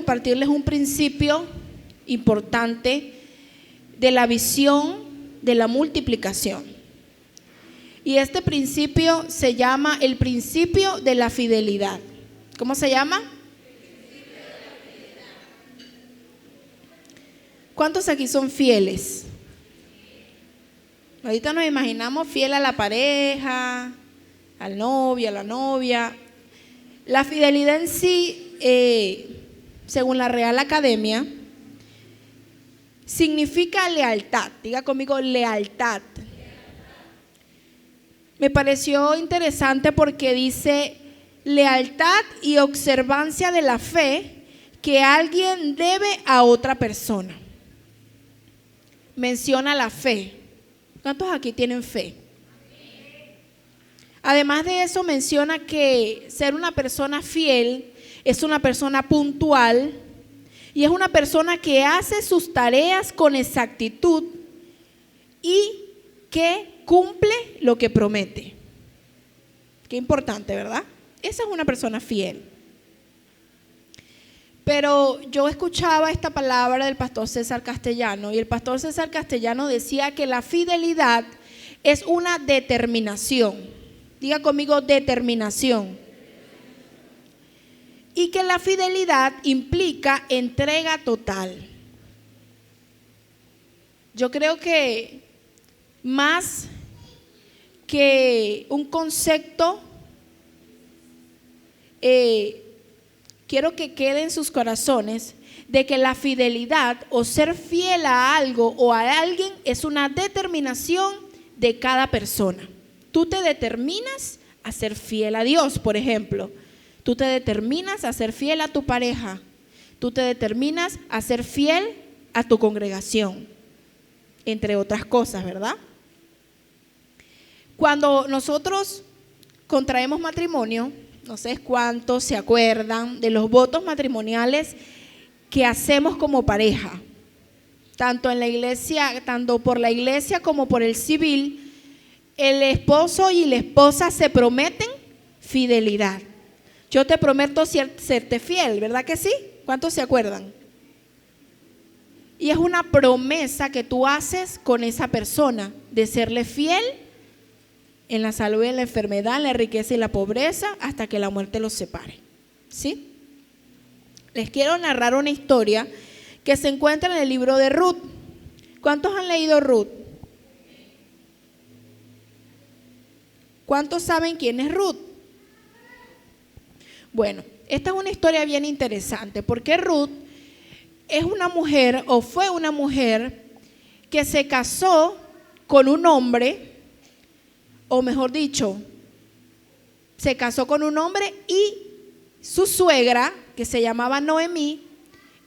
compartirles un principio importante de la visión de la multiplicación. Y este principio se llama el principio de la fidelidad. ¿Cómo se llama? ¿Cuántos aquí son fieles? Ahorita nos imaginamos fiel a la pareja, al novio, a la novia. La fidelidad en sí, según la Real Academia, significa lealtad. Diga conmigo, lealtad. Me pareció interesante porque dice lealtad y observancia de la fe que alguien debe a otra persona. Menciona la fe. ¿Cuántos aquí tienen fe? Además de eso, menciona que ser una persona fiel es una persona puntual y es una persona que hace sus tareas con exactitud y que cumple lo que promete. Qué importante, ¿verdad? Esa es una persona fiel. Pero yo escuchaba esta palabra del pastor César Castellano y el pastor César Castellano decía que la fidelidad es una determinación. Diga conmigo, determinación. Y que la fidelidad implica entrega total. Yo creo que más que un concepto, quiero que quede en sus corazones de que la fidelidad o ser fiel a algo o a alguien es una determinación de cada persona. Tú te determinas a ser fiel a Dios, por ejemplo. Tú te determinas a ser fiel a tu pareja. Tú te determinas a ser fiel a tu congregación, entre otras cosas, ¿verdad? Cuando nosotros contraemos matrimonio, no sé cuántos se acuerdan de los votos matrimoniales que hacemos como pareja, tanto en la iglesia, tanto por la iglesia como por el civil. El esposo y la esposa se prometen fidelidad. Yo te prometo serte fiel, ¿verdad que sí? ¿Cuántos se acuerdan? Y es una promesa que tú haces con esa persona de serle fiel en la salud y en la enfermedad, en la riqueza y la pobreza, hasta que la muerte los separe. ¿Sí? Les quiero narrar una historia que se encuentra en el libro de Ruth. ¿Cuántos han leído Ruth? ¿Cuántos saben quién es Ruth? Bueno, esta es una historia bien interesante porque Ruth es una mujer o fue una mujer que se casó con un hombre, o mejor dicho, se casó con un hombre y su suegra, que se llamaba Noemí,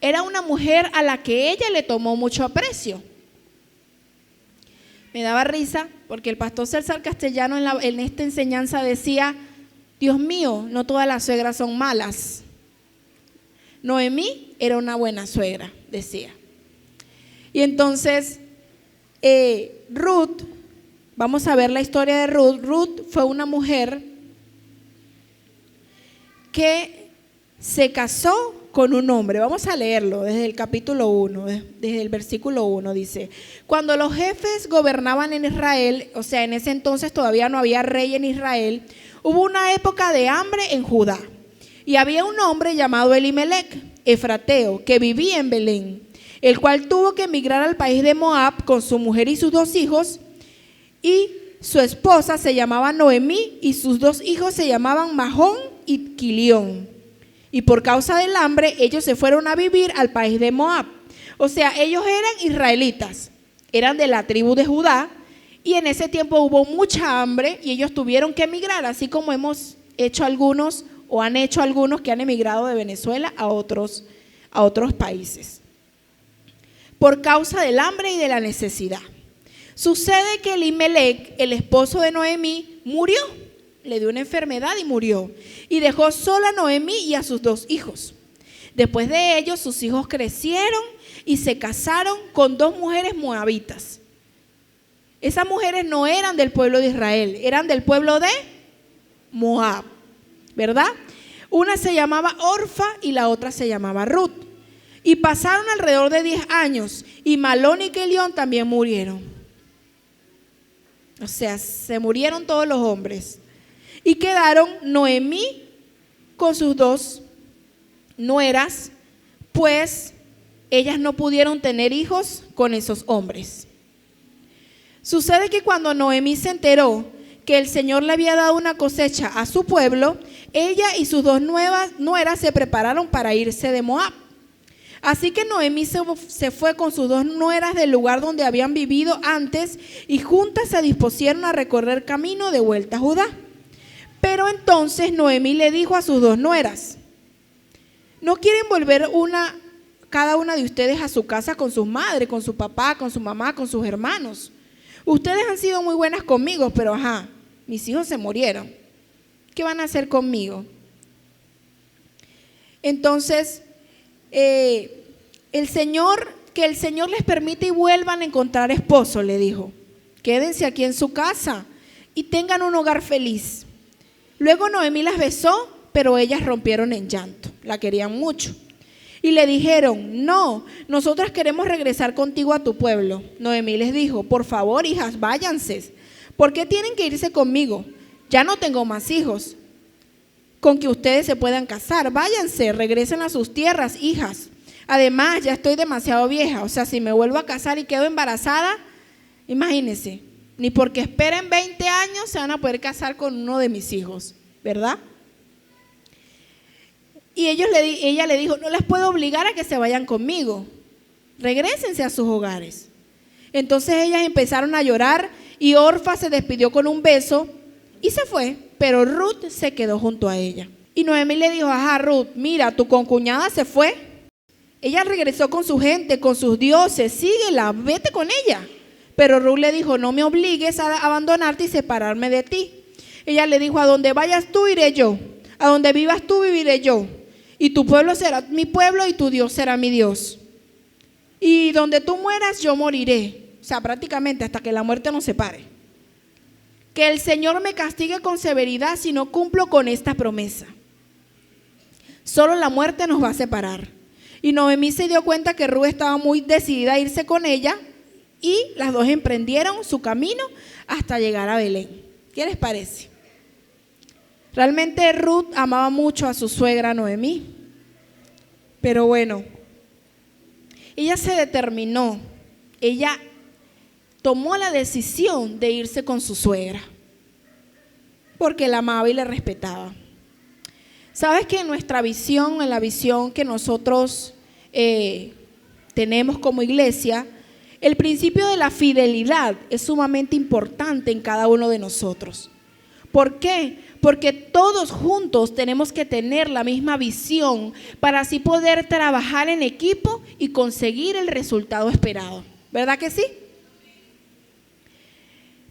era una mujer a la que ella le tomó mucho aprecio. Me daba risa porque el pastor César Castellano en esta enseñanza decía: Dios mío, no todas las suegras son malas. Noemí era una buena suegra, decía. Y entonces Ruth, vamos a ver la historia de Ruth. Ruth fue una mujer que se casó con un hombre. Vamos a leerlo desde el capítulo 1, desde el versículo 1, dice: cuando los jefes gobernaban en Israel, o sea, en ese entonces todavía no había rey en Israel, hubo una época de hambre en Judá. Y había un hombre llamado Elimelec, efrateo, que vivía en Belén, el cual tuvo que emigrar al país de Moab con su mujer y sus 2 hijos, y su esposa se llamaba Noemí, y sus 2 hijos se llamaban Mahón y Quilión. Y por causa del hambre, ellos se fueron a vivir al país de Moab. O sea, ellos eran israelitas, eran de la tribu de Judá, y en ese tiempo hubo mucha hambre y ellos tuvieron que emigrar, así como hemos hecho algunos o han hecho algunos que han emigrado de Venezuela a otros países. Por causa del hambre y de la necesidad. Sucede que Elimelec, el esposo de Noemí, murió. Le dio una enfermedad y murió. Y dejó sola a Noemí y a sus 2 hijos. Después de ellos, sus hijos crecieron y se casaron con 2 mujeres moabitas. Esas mujeres no eran del pueblo de Israel, eran del pueblo de Moab, ¿verdad? Una se llamaba Orfa y la otra se llamaba Ruth. Y pasaron alrededor de 10 años y Malón y Kelión también murieron. O sea, se murieron todos los hombres. Y quedaron Noemí con sus 2 nueras, pues ellas no pudieron tener hijos con esos hombres. Sucede que cuando Noemí se enteró que el Señor le había dado una cosecha a su pueblo, ella y sus 2 nueras se prepararon para irse de Moab. Así que Noemí se fue con sus 2 nueras del lugar donde habían vivido antes y juntas se dispusieron a recorrer camino de vuelta a Judá. Pero entonces Noemí le dijo a sus 2 nueras: ¿no quieren volver cada una de ustedes a su casa con sus madres, con su papá, con su mamá, con sus hermanos? Ustedes han sido muy buenas conmigo, pero mis hijos se murieron. ¿Qué van a hacer conmigo? Entonces, que el Señor les permita y vuelvan a encontrar esposo, le dijo. Quédense aquí en su casa y tengan un hogar feliz. Luego Noemí las besó, pero ellas rompieron en llanto, la querían mucho. Y le dijeron: no, nosotras queremos regresar contigo a tu pueblo. Noemí les dijo: por favor, hijas, váyanse. ¿Por qué tienen que irse conmigo? Ya no tengo más hijos con que ustedes se puedan casar. Váyanse, regresen a sus tierras, hijas. Además, ya estoy demasiado vieja. O sea, si me vuelvo a casar y quedo embarazada, imagínense, ni porque esperen 20 años se van a poder casar con uno de mis hijos, ¿verdad? Y ella le dijo: no las puedo obligar a que se vayan conmigo. Regrésense a sus hogares. Entonces ellas empezaron a llorar y Orfa se despidió con un beso y se fue, pero Ruth se quedó junto a ella. Y Noemí le dijo: Ruth, mira, tu concuñada se fue. Ella regresó con su gente, con sus dioses, síguela, vete con ella. Pero Ruth le dijo: no me obligues a abandonarte y separarme de ti. Ella le dijo: a donde vayas tú iré yo, a donde vivas tú viviré yo, y tu pueblo será mi pueblo y tu Dios será mi Dios. Y donde tú mueras yo moriré. O sea, prácticamente hasta que la muerte nos separe. Que el Señor me castigue con severidad si no cumplo con esta promesa. Solo la muerte nos va a separar. Y Noemí se dio cuenta que Ruth estaba muy decidida a irse con ella y las 2 emprendieron su camino hasta llegar a Belén. ¿Qué les parece? Realmente Ruth amaba mucho a su suegra Noemí. Pero bueno, ella se determinó, ella tomó la decisión de irse con su suegra, porque la amaba y la respetaba. ¿Sabes que en nuestra visión, en la visión que nosotros tenemos como iglesia, el principio de la fidelidad es sumamente importante en cada uno de nosotros? ¿Por qué? Porque todos juntos tenemos que tener la misma visión para así poder trabajar en equipo y conseguir el resultado esperado. ¿Verdad que sí?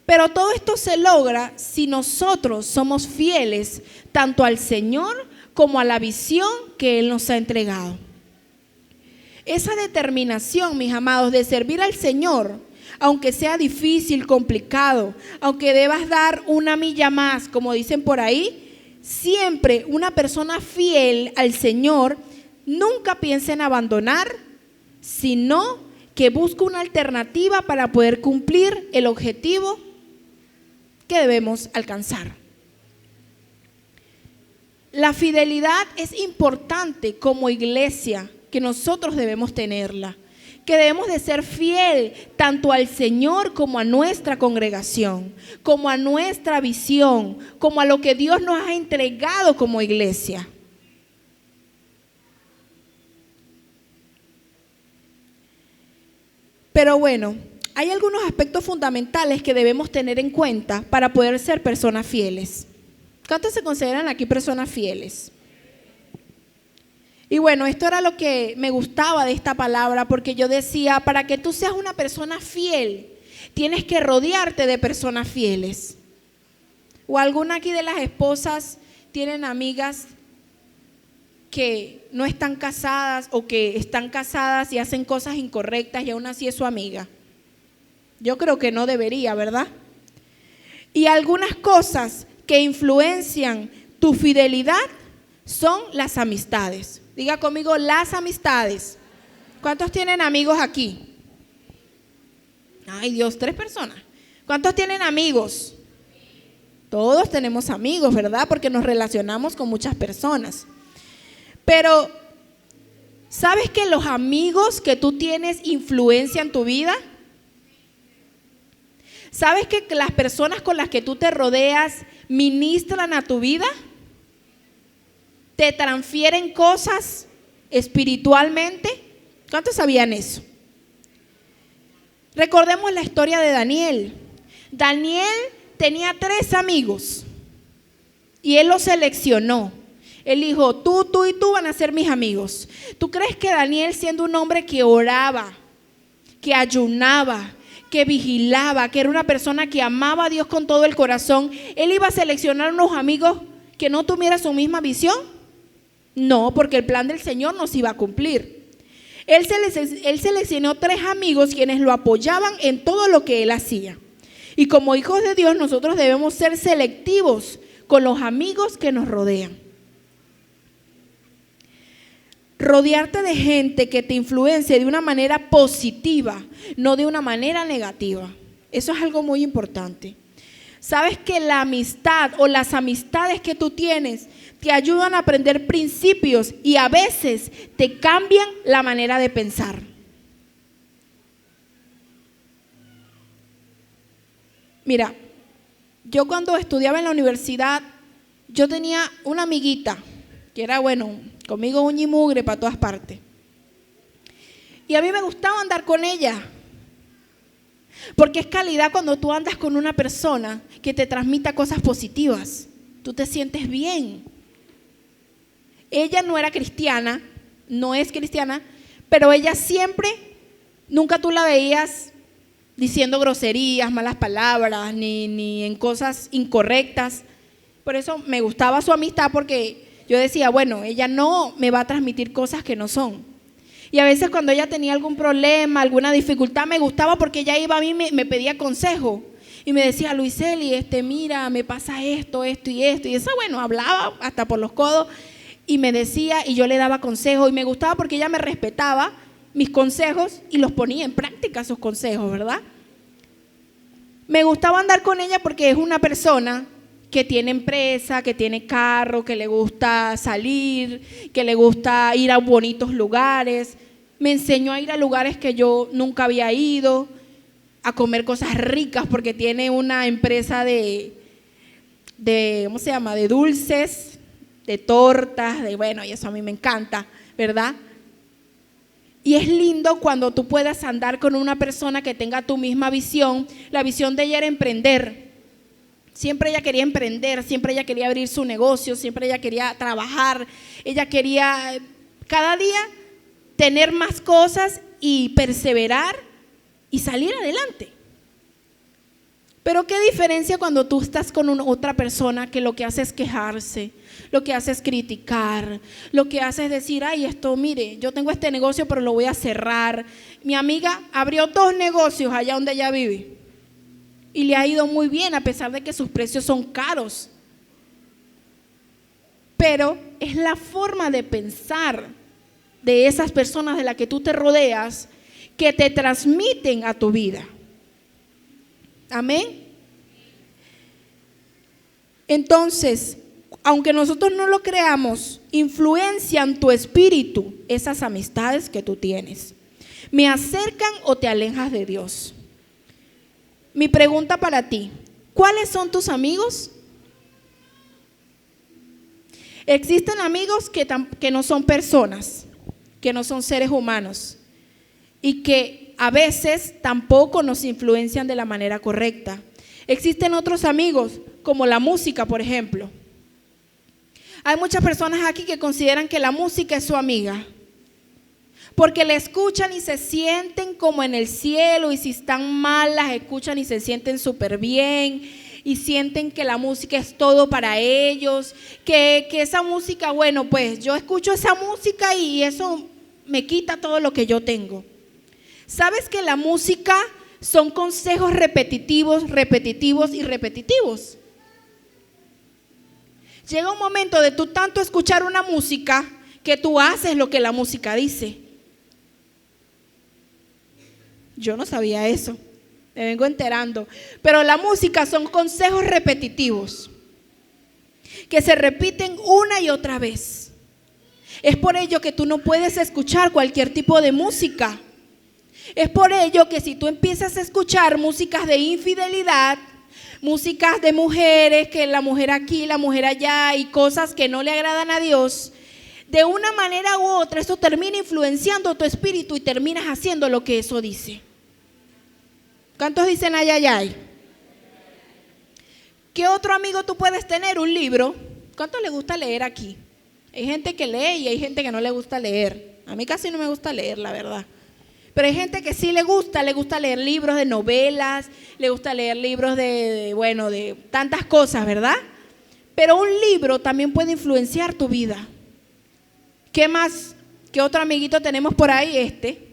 Pero todo esto se logra si nosotros somos fieles tanto al Señor como a la visión que Él nos ha entregado. Esa determinación, mis amados, de servir al Señor, aunque sea difícil, complicado, aunque debas dar una milla más, como dicen por ahí, siempre una persona fiel al Señor nunca piensa en abandonar, sino que busca una alternativa para poder cumplir el objetivo que debemos alcanzar. La fidelidad es importante como iglesia, que nosotros debemos tenerla, que debemos de ser fiel tanto al Señor como a nuestra congregación, como a nuestra visión, como a lo que Dios nos ha entregado como iglesia. Pero bueno, hay algunos aspectos fundamentales que debemos tener en cuenta para poder ser personas fieles. ¿Cuántos se consideran aquí personas fieles? Y bueno, esto era lo que me gustaba de esta palabra, porque yo decía, para que tú seas una persona fiel, tienes que rodearte de personas fieles. ¿O alguna aquí de las esposas tienen amigas que no están casadas o que están casadas y hacen cosas incorrectas y aún así es su amiga? Yo creo que no debería, ¿verdad? Y algunas cosas que influencian tu fidelidad son las amistades. Diga conmigo, las amistades. ¿Cuántos tienen amigos aquí? Ay, Dios, 3 personas. ¿Cuántos tienen amigos? Todos tenemos amigos, ¿verdad? Porque nos relacionamos con muchas personas. Pero, ¿sabes que los amigos que tú tienes influencian tu vida? ¿Sabes que las personas con las que tú te rodeas ministran a tu vida? ¿Te transfieren cosas espiritualmente? ¿Cuántos sabían eso? Recordemos la historia de Daniel. Daniel tenía 3 amigos y él los seleccionó. Él dijo, tú y tú van a ser mis amigos. ¿Tú crees que Daniel, siendo un hombre que oraba, que ayunaba, que vigilaba, que era una persona que amaba a Dios con todo el corazón, él iba a seleccionar unos amigos que no tuvieran su misma visión? No, porque el plan del Señor no se iba a cumplir. Él seleccionó 3 amigos quienes lo apoyaban en todo lo que él hacía. Y como hijos de Dios, nosotros debemos ser selectivos con los amigos que nos rodean. Rodearte de gente que te influencie de una manera positiva, no de una manera negativa. Eso es algo muy importante. Sabes que la amistad o las amistades que tú tienes te ayudan a aprender principios y a veces te cambian la manera de pensar. Mira, yo cuando estudiaba en la universidad, yo tenía una amiguita que era, bueno, conmigo uña y mugre para todas partes. Y a mí me gustaba andar con ella, porque es calidad cuando tú andas con una persona que te transmita cosas positivas. Tú te sientes bien. Ella no era cristiana, no es cristiana, pero ella siempre, nunca tú la veías diciendo groserías, malas palabras, ni en cosas incorrectas. Por eso me gustaba su amistad, porque yo decía, bueno, ella no me va a transmitir cosas que no son. Y a veces cuando ella tenía algún problema, alguna dificultad, me gustaba porque ella iba a mí y me pedía consejo. Y me decía, Luiseli, mira, me pasa esto y esto. Y esa, bueno, hablaba hasta por los codos y me decía, y yo le daba consejo. Y me gustaba porque ella me respetaba mis consejos y los ponía en práctica, sus consejos, ¿verdad? Me gustaba andar con ella porque es una persona que tiene empresa, que tiene carro, que le gusta salir, que le gusta ir a bonitos lugares. Me enseñó a ir a lugares que yo nunca había ido, a comer cosas ricas porque tiene una empresa de ¿cómo se llama? De dulces, de tortas, bueno, y eso a mí me encanta, ¿verdad? Y es lindo cuando tú puedas andar con una persona que tenga tu misma visión. La visión de ella era emprender. Siempre ella quería emprender, siempre ella quería abrir su negocio, siempre ella quería trabajar, ella quería cada día tener más cosas y perseverar y salir adelante. Pero qué diferencia cuando tú estás con otra persona que lo que hace es quejarse, lo que hace es criticar, lo que hace es decir, ay, esto, mire, yo tengo este negocio pero lo voy a cerrar. Mi amiga abrió 2 negocios allá donde ella vive y le ha ido muy bien a pesar de que sus precios son caros. Pero es la forma de pensar de esas personas de las que tú te rodeas que te transmiten a tu vida. Amén. Entonces, aunque nosotros no lo creamos, influencian tu espíritu esas amistades que tú tienes. ¿Me acercan o te alejas de Dios? Mi pregunta para ti, ¿cuáles son tus amigos? Existen amigos que no son personas, que no son seres humanos y que a veces tampoco nos influencian de la manera correcta. Existen otros amigos, como la música, por ejemplo. Hay muchas personas aquí que consideran que la música es su amiga, porque la escuchan y se sienten como en el cielo, y si están mal las escuchan y se sienten súper bien, y sienten que la música es todo para ellos, que esa música, bueno, pues yo escucho esa música y eso me quita todo lo que yo tengo. ¿Sabes que la música son consejos repetitivos, repetitivos y repetitivos? Llega un momento de tú tanto escuchar una música que tú haces lo que la música dice. Yo no sabía eso, me vengo enterando. Pero la música son consejos repetitivos que se repiten una y otra vez. Es por ello que tú no puedes escuchar cualquier tipo de música. Es por ello que si tú empiezas a escuchar músicas de infidelidad, músicas de mujeres, que la mujer aquí, la mujer allá, y cosas que no le agradan a Dios, de una manera u otra eso termina influenciando tu espíritu y terminas haciendo lo que eso dice. ¿Cuántos dicen ay, ay, ay? ¿Qué otro amigo tú puedes tener? Un libro. ¿Cuántos le gusta leer aquí? Hay gente que lee y hay gente que no le gusta leer. A mí casi no me gusta leer, la verdad. Pero hay gente que sí le gusta leer libros de novelas, le gusta leer libros de tantas cosas, ¿verdad? Pero un libro también puede influenciar tu vida. ¿Qué más? ¿Qué otro amiguito tenemos por ahí?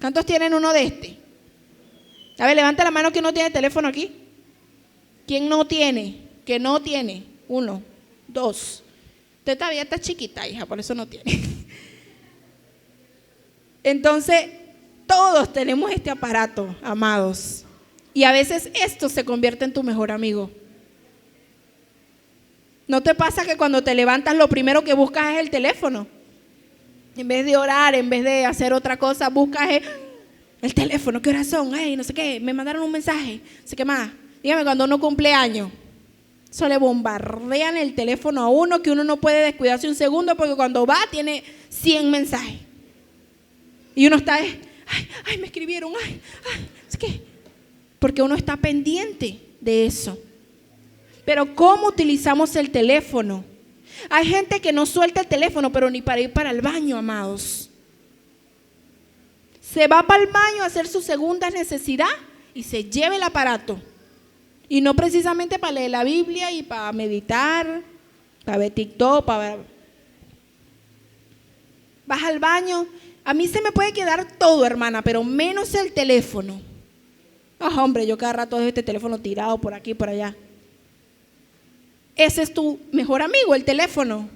¿Cuántos tienen uno de este? A ver, levanta la mano que no tiene teléfono aquí. ¿Quién no tiene? Que no tiene. 1, 2. Usted todavía está chiquita, hija, por eso no tiene. Entonces, todos tenemos este aparato, amados. Y a veces esto se convierte en tu mejor amigo. ¿No te pasa que cuando te levantas lo primero que buscas es el teléfono? En vez de orar, en vez de hacer otra cosa, buscas el teléfono. ¿Qué horas son? Ay, no sé qué, me mandaron un mensaje. No sé qué más. Dígame, cuando uno cumple años, eso le bombardean el teléfono a uno, que uno no puede descuidarse un segundo, porque cuando va tiene 100 mensajes. Y uno está, ay, me escribieron, es que, porque uno está pendiente de eso. Pero ¿cómo utilizamos el teléfono? Hay gente que no suelta el teléfono, pero ni para ir para el baño, amados. Se va para el baño a hacer su segunda necesidad y se lleva el aparato. Y no precisamente para leer la Biblia y para meditar, para ver TikTok, para ver. Vas al baño. A mí se me puede quedar todo, hermana, pero menos el teléfono. Hombre, yo cada rato dejo este teléfono tirado por aquí y por allá. Ese es tu mejor amigo, el teléfono.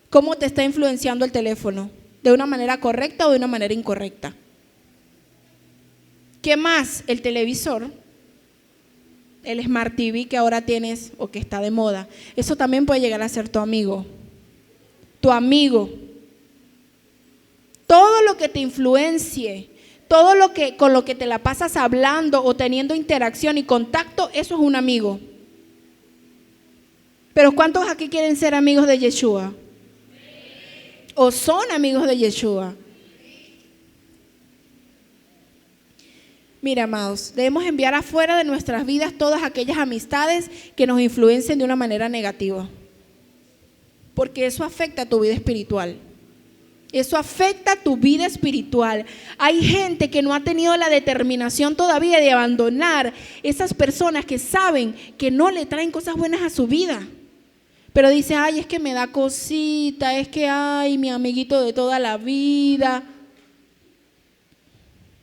¿Cómo te está influenciando el teléfono? ¿De una manera correcta o de una manera incorrecta? ¿Qué más? El televisor, el Smart TV que ahora tienes o que está de moda. Eso también puede llegar a ser tu amigo. Tu amigo. Todo lo que te influencie, todo lo que con lo que te la pasas hablando o teniendo interacción y contacto, eso es un amigo. Pero ¿cuántos aquí quieren ser amigos de Yeshua? ¿O son amigos de Yeshua? Mira, amados, debemos enviar afuera de nuestras vidas todas aquellas amistades que nos influencien de una manera negativa. Porque eso afecta a tu vida espiritual. Eso afecta a tu vida espiritual. Hay gente que no ha tenido la determinación todavía de abandonar esas personas que saben que no le traen cosas buenas a su vida. Pero dice, ay, es que me da cosita, es que, ay, mi amiguito de toda la vida.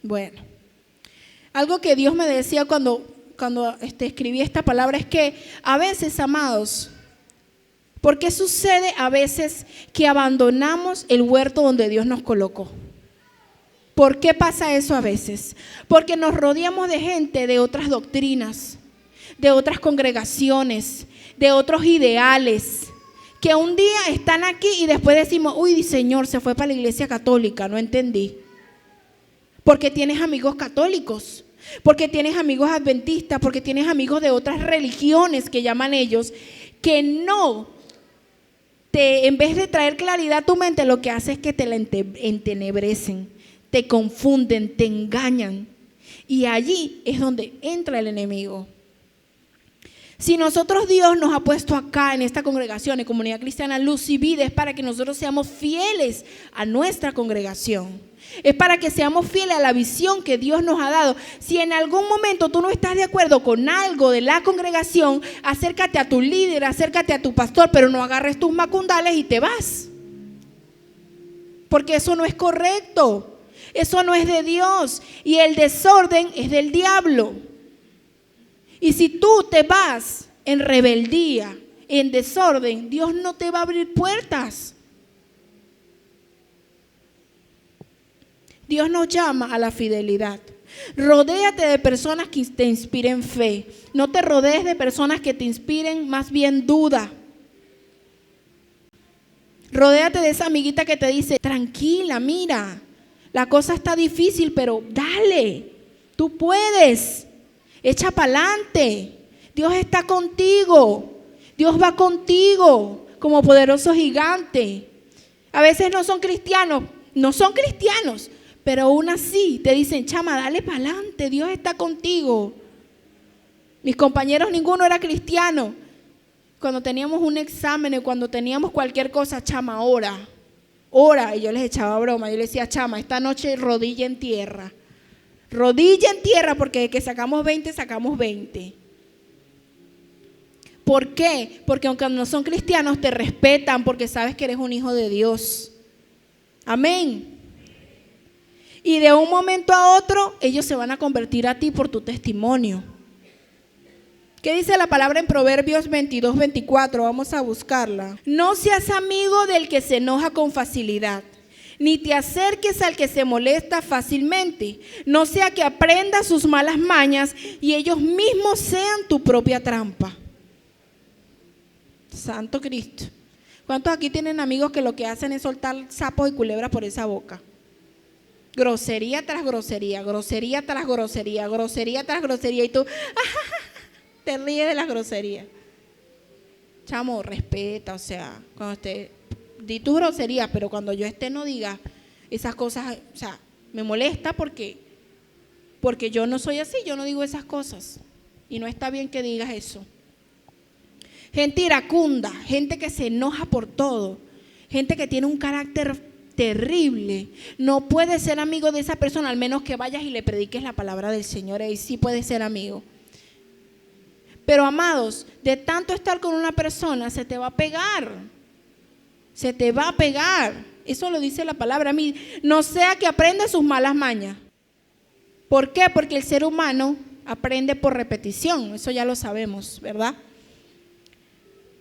Bueno, algo que Dios me decía cuando escribí esta palabra es que a veces, amados, ¿por qué sucede a veces que abandonamos el huerto donde Dios nos colocó? ¿Por qué pasa eso a veces? Porque nos rodeamos de gente de otras doctrinas, de otras congregaciones, de otros ideales, que un día están aquí y después decimos, uy, Señor, se fue para la iglesia católica, no entendí. Porque tienes amigos católicos, porque tienes amigos adventistas, porque tienes amigos de otras religiones que llaman ellos, que no en vez de traer claridad a tu mente, lo que hace es que te la entenebrecen, te confunden, te engañan. Y allí es donde entra el enemigo. Si nosotros, Dios nos ha puesto acá en esta congregación, en Comunidad Cristiana Luz y Vida, es para que nosotros seamos fieles a nuestra congregación. Es para que seamos fieles a la visión que Dios nos ha dado. Si en algún momento tú no estás de acuerdo con algo de la congregación, acércate a tu líder, acércate a tu pastor, pero no agarres tus macundales y te vas. Porque eso no es correcto. Eso no es de Dios. Y el desorden es del diablo. Y si tú te vas en rebeldía, en desorden, Dios no te va a abrir puertas. Dios nos llama a la fidelidad. Rodéate de personas que te inspiren fe. No te rodees de personas que te inspiren más bien duda. Rodéate de esa amiguita que te dice, tranquila, mira, la cosa está difícil, pero dale, tú puedes, echa para adelante. Dios está contigo, Dios va contigo como poderoso gigante. A veces no son cristianos, pero aún así te dicen, chama, dale para adelante, Dios está contigo. Mis compañeros, ninguno era cristiano. Cuando teníamos un examen y cuando teníamos cualquier cosa, chama, ora. Y yo les echaba broma, yo les decía, chama, esta noche rodilla en tierra. Rodilla en tierra, porque de que sacamos 20, sacamos 20. ¿Por qué? Porque aunque no son cristianos, te respetan porque sabes que eres un hijo de Dios. Amén. Y de un momento a otro, ellos se van a convertir a ti por tu testimonio. ¿Qué dice la palabra en Proverbios 22:24? Vamos a buscarla. No seas amigo del que se enoja con facilidad, ni te acerques al que se molesta fácilmente. No sea que aprendas sus malas mañas y ellos mismos sean tu propia trampa. Santo Cristo. ¿Cuántos aquí tienen amigos que lo que hacen es soltar sapos y culebras por esa boca? Grosería tras grosería, grosería tras grosería, grosería tras grosería, y tú te ríes de las groserías. Chamo, respeta, o sea, cuando esté, di tus groserías, pero cuando yo esté no diga esas cosas, o sea, me molesta porque yo no soy así, yo no digo esas cosas, y no está bien que digas eso. Gente iracunda, gente que se enoja por todo, gente que tiene un carácter terrible. No puedes ser amigo de esa persona, al menos que vayas y le prediques la palabra del Señor. Ahí sí puedes ser amigo. Pero amados, de tanto estar con una persona se te va a pegar. Se te va a pegar. Eso lo dice la palabra. A mí, no sea que aprenda sus malas mañas. ¿Por qué? Porque el ser humano aprende por repetición. Eso ya lo sabemos, ¿verdad?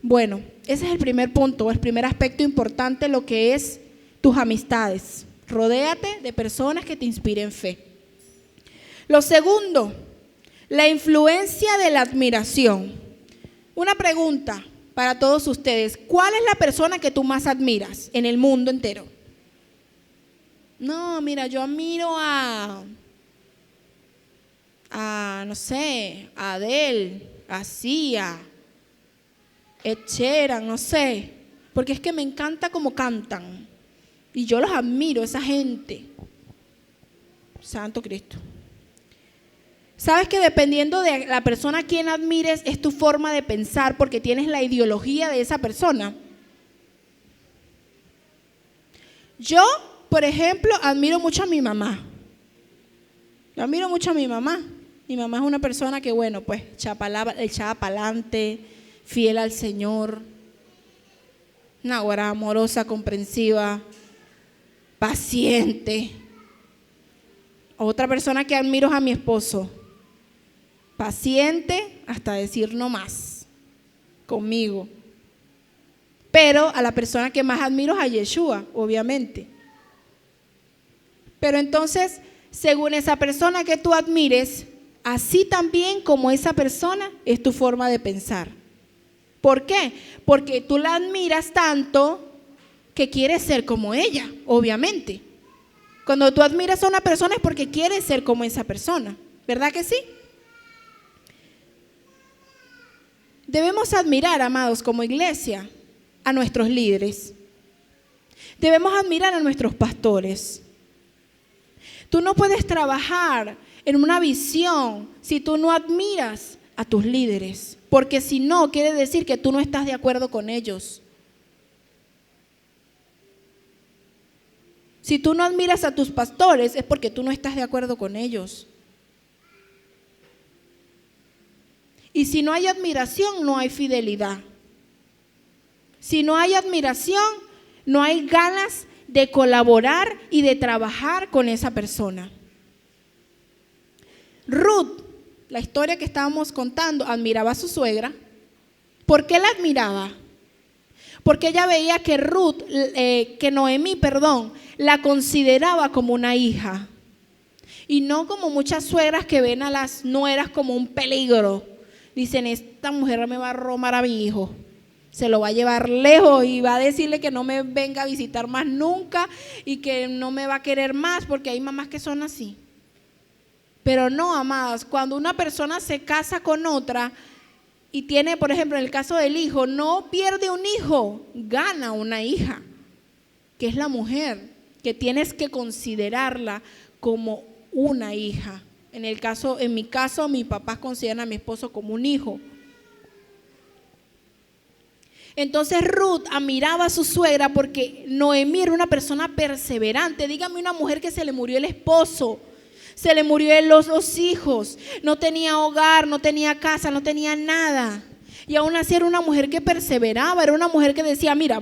Bueno, ese es el primer punto, el primer aspecto importante, lo que es tus amistades. Rodéate de personas que te inspiren fe. Lo segundo, la influencia de la admiración. Una pregunta para todos ustedes. ¿Cuál es la persona que tú más admiras en el mundo entero? No, mira, yo admiro no sé, a Adele, a Sia, Ed Sheeran, no sé, porque es que me encanta cómo cantan y yo los admiro, esa gente. Santo Cristo. ¿Sabes que dependiendo de la persona a quien admires es tu forma de pensar porque tienes la ideología de esa persona? Yo, por ejemplo, admiro mucho a mi mamá. Yo admiro mucho a mi mamá. Mi mamá es una persona que, bueno, pues echaba para adelante, fiel al Señor, una güera amorosa, comprensiva, paciente. Otra persona que admiro es a mi esposo. Paciente hasta decir no más conmigo. Pero a la persona que más admiro es a Yeshua, obviamente. Pero entonces, según esa persona que tú admires, así también como esa persona es tu forma de pensar. ¿Por qué? Porque tú la admiras tanto que quieres ser como ella, obviamente. Cuando tú admiras a una persona es porque quieres ser como esa persona, ¿verdad que sí? Debemos admirar, amados, como iglesia, a nuestros líderes. Debemos admirar a nuestros pastores. Tú no puedes trabajar en una visión si tú no admiras a tus líderes, porque si no, quiere decir que tú no estás de acuerdo con ellos. Si tú no admiras a tus pastores es porque tú no estás de acuerdo con ellos. Y si no hay admiración, no hay fidelidad. Si no hay admiración, no hay ganas de colaborar y de trabajar con esa persona. Ruth, la historia que estábamos contando, admiraba a su suegra. ¿Por qué la admiraba? porque ella veía que que Noemí, la consideraba como una hija. Y no como muchas suegras que ven a las nueras como un peligro. Dicen, esta mujer me va a robar a mi hijo. Se lo va a llevar lejos y va a decirle que no me venga a visitar más nunca y que no me va a querer más, porque hay mamás que son así. Pero no, amadas, cuando una persona se casa con otra y tiene, por ejemplo, en el caso del hijo, no pierde un hijo, gana una hija, que es la mujer, que tienes que considerarla como una hija. En mi caso, mis papás consideran a mi esposo como un hijo. Entonces Ruth admiraba a su suegra porque Noemí era una persona perseverante. Dígame una mujer que se le murió el esposo, se le murió los hijos, no tenía hogar, no tenía casa, no tenía nada. Y aún así era una mujer que perseveraba, era una mujer que decía, mira,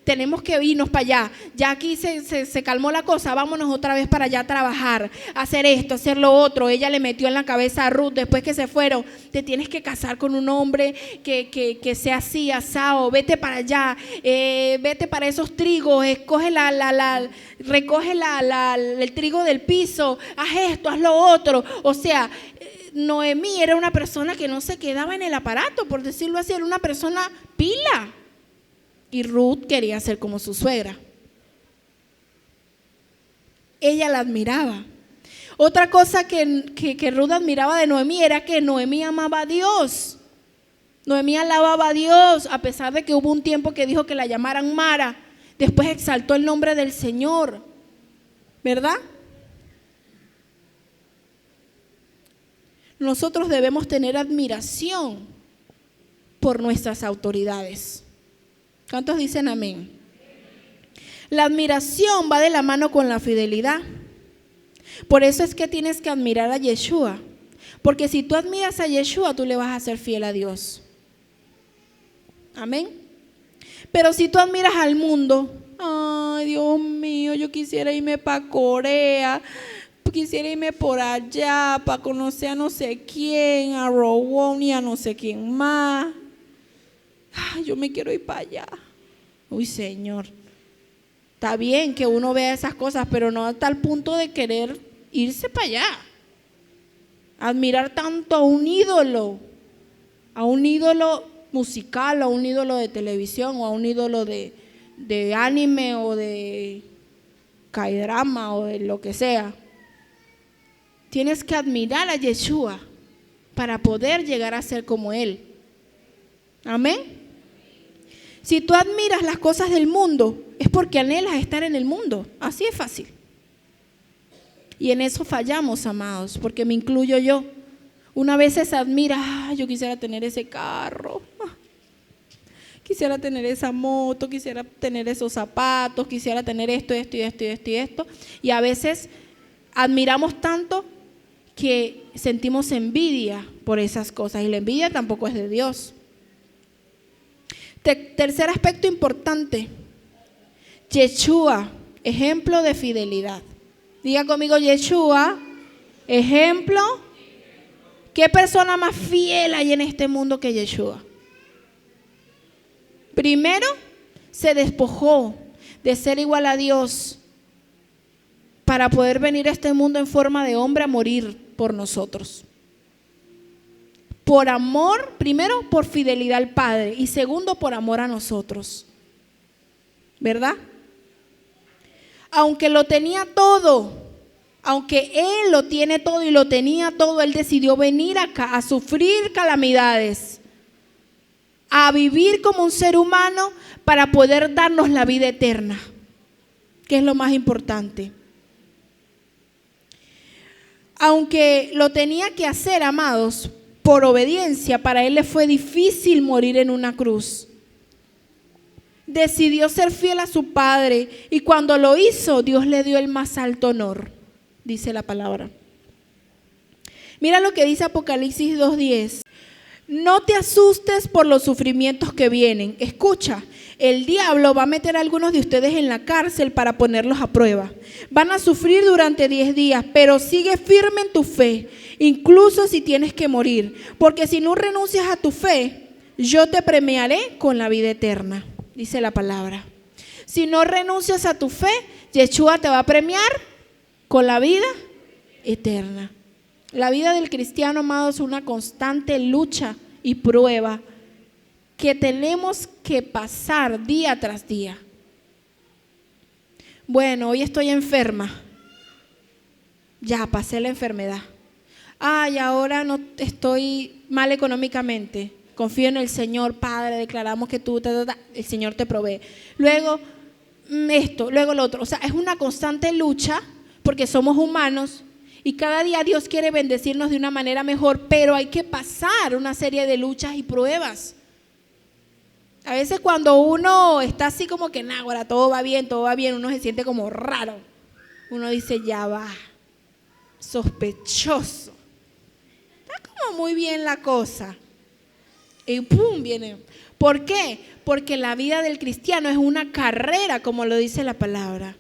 tenemos que irnos para allá. Ya aquí se calmó la cosa, vámonos otra vez para allá a trabajar, hacer esto, hacer lo otro. Ella le metió en la cabeza a Ruth, después que se fueron, te tienes que casar con un hombre que sea así, asado, vete para allá, vete para esos trigos, recoge el trigo del piso, haz esto, haz lo otro. O sea, Noemí era una persona que no se quedaba en el aparato, por decirlo así, era una persona pila. Y Ruth quería ser como su suegra. Ella la admiraba. Otra cosa que Ruth admiraba de Noemí era que Noemí amaba a Dios. Noemí alababa a Dios, a pesar de que hubo un tiempo que dijo que la llamaran Mara. Después exaltó el nombre del Señor, ¿verdad? Nosotros debemos tener admiración por nuestras autoridades. ¿Cuántos dicen amén? La admiración va de la mano con la fidelidad. Por eso es que tienes que admirar a Yeshua. Porque si tú admiras a Yeshua, tú le vas a ser fiel a Dios. Amén. Pero si tú admiras al mundo, ay, Dios mío, yo quisiera irme para Corea, quisiera irme por allá para conocer a no sé quién, a Rowón y a no sé quién más. Ay, yo me quiero ir para allá. Uy, Señor, está bien que uno vea esas cosas, pero no hasta el punto de querer irse para allá. Admirar tanto a un ídolo musical, a un ídolo de televisión o a un ídolo de anime o de K-drama o de lo que sea. Tienes que admirar a Yeshua para poder llegar a ser como Él. Amén. Si tú admiras las cosas del mundo, es porque anhelas estar en el mundo. Así es fácil. Y en eso fallamos, amados, porque me incluyo yo. Una vez se admira, yo quisiera tener ese carro, quisiera tener esa moto, quisiera tener esos zapatos, quisiera tener esto. Y a veces admiramos tanto que sentimos envidia por esas cosas, y la envidia tampoco es de Dios. Tercer aspecto importante, Yeshua, ejemplo de fidelidad. Diga conmigo, Yeshua, ejemplo. ¿Qué persona más fiel hay en este mundo que Yeshua? Primero, se despojó de ser igual a Dios para poder venir a este mundo en forma de hombre a morir por nosotros. Por amor, primero por fidelidad al Padre y segundo por amor a nosotros. ¿Verdad? Aunque lo tenía todo, aunque Él lo tiene todo y lo tenía todo, Él decidió venir acá a sufrir calamidades, a vivir como un ser humano para poder darnos la vida eterna, que es lo más importante. Aunque lo tenía que hacer, amados, por obediencia, para Él le fue difícil morir en una cruz. Decidió ser fiel a su Padre y cuando lo hizo, Dios le dio el más alto honor, dice la palabra. Mira lo que dice Apocalipsis 2:10. No te asustes por los sufrimientos que vienen. Escucha, el diablo va a meter a algunos de ustedes en la cárcel para ponerlos a prueba. Van a sufrir durante 10 días, pero sigue firme en tu fe, incluso si tienes que morir. Porque si no renuncias a tu fe, yo te premiaré con la vida eterna. dice la palabra. Si no renuncias a tu fe, Yeshua te va a premiar con la vida eterna. La vida del cristiano, amado, es una constante lucha y prueba que tenemos que pasar día tras día. Bueno, hoy estoy enferma. Ya pasé la enfermedad. Ay, ahora no estoy mal económicamente. Confío en el Señor, Padre, declaramos que tú, el Señor te provee. Luego esto, luego lo otro. O sea, es una constante lucha porque somos humanos y cada día Dios quiere bendecirnos de una manera mejor, pero hay que pasar una serie de luchas y pruebas. A veces cuando uno está así como que, ahora todo va bien, uno se siente como raro. Uno dice, ya va, sospechoso. Está como muy bien la cosa. Y pum, viene. ¿Por qué? Porque la vida del cristiano es una carrera, como lo dice la palabra.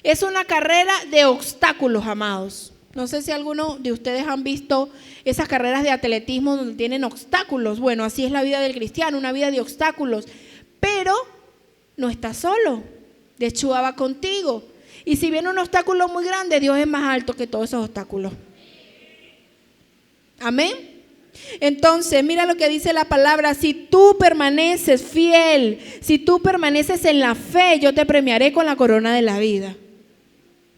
Es una carrera de obstáculos, amados. No sé si alguno de ustedes han visto esas carreras de atletismo donde tienen obstáculos. Bueno, así es la vida del cristiano, una vida de obstáculos. Pero no estás solo. Yeshua va contigo. Y si viene un obstáculo muy grande, Dios es más alto que todos esos obstáculos. Amén. Entonces, mira lo que dice la palabra: si tú permaneces fiel, si tú permaneces en la fe, yo te premiaré con la corona de la vida.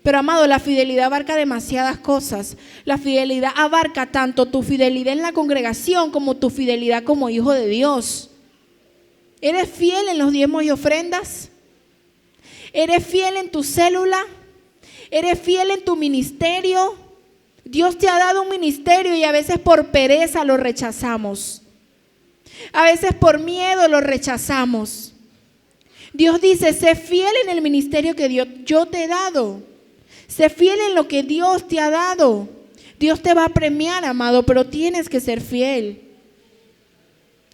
Pero, amado, la fidelidad abarca demasiadas cosas. La fidelidad abarca tanto tu fidelidad en la congregación como tu fidelidad como hijo de Dios. ¿Eres fiel en los diezmos y ofrendas? ¿Eres fiel en tu célula? ¿Eres fiel en tu ministerio? Dios te ha dado un ministerio y a veces por pereza lo rechazamos. A veces por miedo lo rechazamos. Dios dice, sé fiel en el ministerio que yo te he dado. Sé fiel en lo que Dios te ha dado. Dios te va a premiar, amado, pero tienes que ser fiel.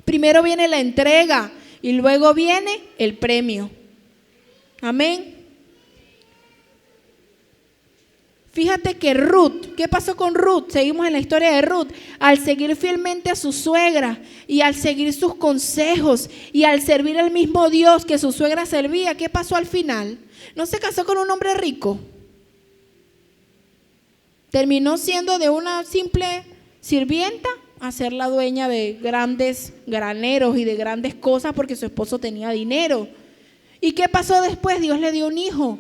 Primero viene la entrega y luego viene el premio. Amén. Fíjate que Ruth, ¿qué pasó con Ruth? Seguimos en la historia de Ruth. Al seguir fielmente a su suegra y al seguir sus consejos y al servir al mismo Dios que su suegra servía, ¿qué pasó al final? No se casó con un hombre rico. Terminó siendo de una simple sirvienta a ser la dueña de grandes graneros y de grandes cosas porque su esposo tenía dinero. ¿Y qué pasó después? Dios le dio un hijo.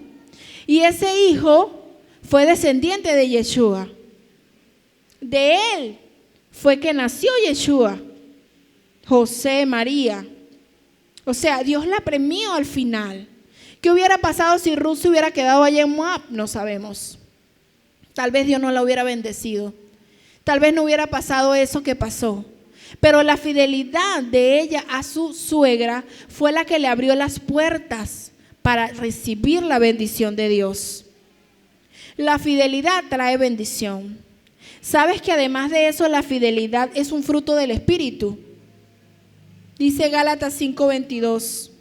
Y ese hijo fue descendiente de Yeshua. De él fue que nació Yeshua, José, María. O sea, Dios la premió al final. ¿Qué hubiera pasado si Ruth se hubiera quedado allá en Moab? No sabemos. Tal vez Dios no la hubiera bendecido. Tal vez no hubiera pasado eso que pasó. Pero la fidelidad de ella a su suegra fue la que le abrió las puertas para recibir la bendición de Dios. La fidelidad trae bendición. ¿Sabes que además de eso la fidelidad es un fruto del Espíritu? Dice Gálatas 5:22.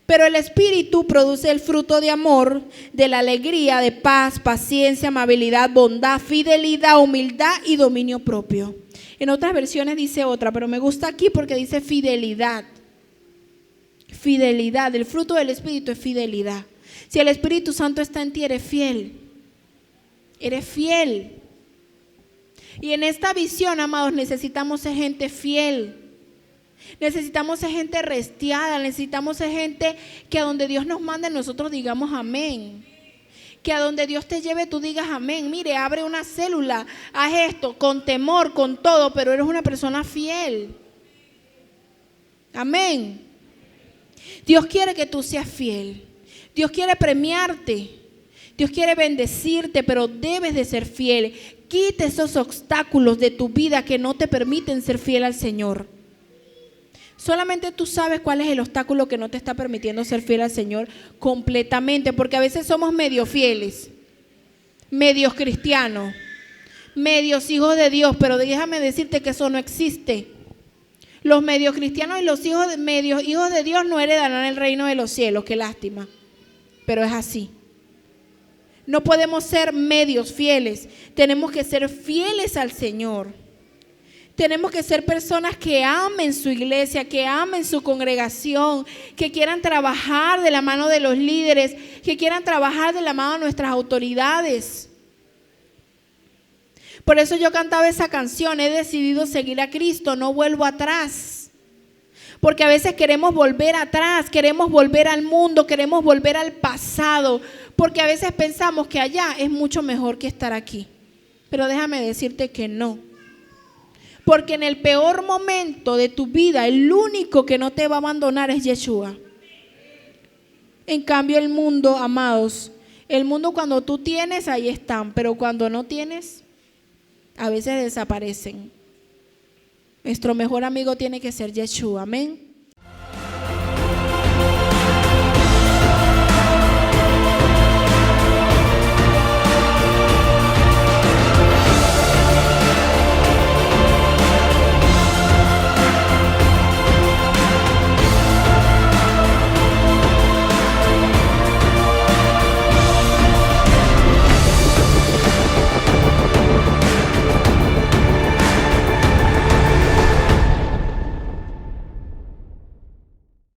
Pero el Espíritu produce el fruto de amor, de la alegría, de paz, paciencia, amabilidad, bondad, fidelidad, humildad y dominio propio. En otras versiones dice otra, pero me gusta aquí porque dice fidelidad. Fidelidad, el fruto del Espíritu es fidelidad. Si el Espíritu Santo está en ti, eres fiel. Eres fiel. Y en esta visión, amados, necesitamos ser gente fiel. Necesitamos ser gente restiada. Necesitamos ser gente que a donde Dios nos mande nosotros digamos amén. Que a donde Dios te lleve tú digas amén. Mire, abre una célula, haz esto con temor, con todo, pero eres una persona fiel. Amén. Dios quiere que tú seas fiel. Dios quiere premiarte. Dios quiere bendecirte, pero debes de ser fiel. Quita esos obstáculos de tu vida que no te permiten ser fiel al Señor. Solamente tú sabes cuál es el obstáculo que no te está permitiendo ser fiel al Señor completamente, porque a veces somos medio fieles, medios cristianos, medios hijos de Dios, pero déjame decirte que eso no existe. Los medios cristianos y los medios hijos de Dios no heredarán el reino de los cielos, qué lástima, pero es así. No podemos ser medios fieles, tenemos que ser fieles al Señor. Tenemos que ser personas que amen su iglesia, que amen su congregación, que quieran trabajar de la mano de los líderes, que quieran trabajar de la mano de nuestras autoridades. Por eso yo cantaba esa canción, he decidido seguir a Cristo, no vuelvo atrás. Porque a veces queremos volver atrás, queremos volver al mundo, queremos volver al pasado, porque a veces pensamos que allá es mucho mejor que estar aquí. Pero déjame decirte que no. Porque en el peor momento de tu vida, el único que no te va a abandonar es Yeshua. En cambio el mundo, amados, el mundo cuando tú tienes, ahí están, pero cuando no tienes, a veces desaparecen. Nuestro mejor amigo tiene que ser Yeshua, amén.